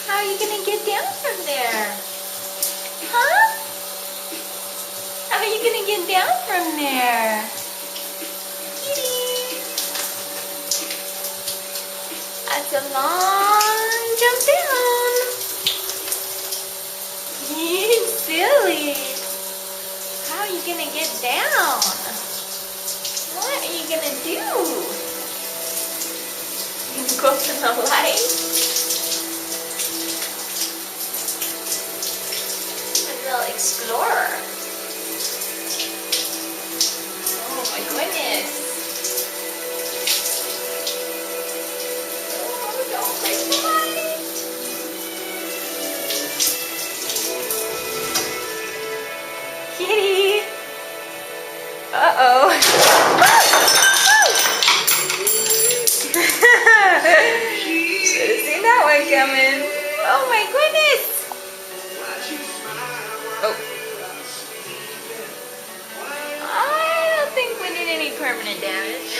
How are you gonna get down from there? Huh? How are you gonna get down from there? Kitty! That's a long jump down. You silly. How are you gonna get down? What are you gonna do? You gonna go to the light? A little explorer. Oh my goodness. Oh, don't break the light. Kitty. Uh-oh. Should have seen that one coming. Oh my goodness. Oh. I don't think we did any permanent damage.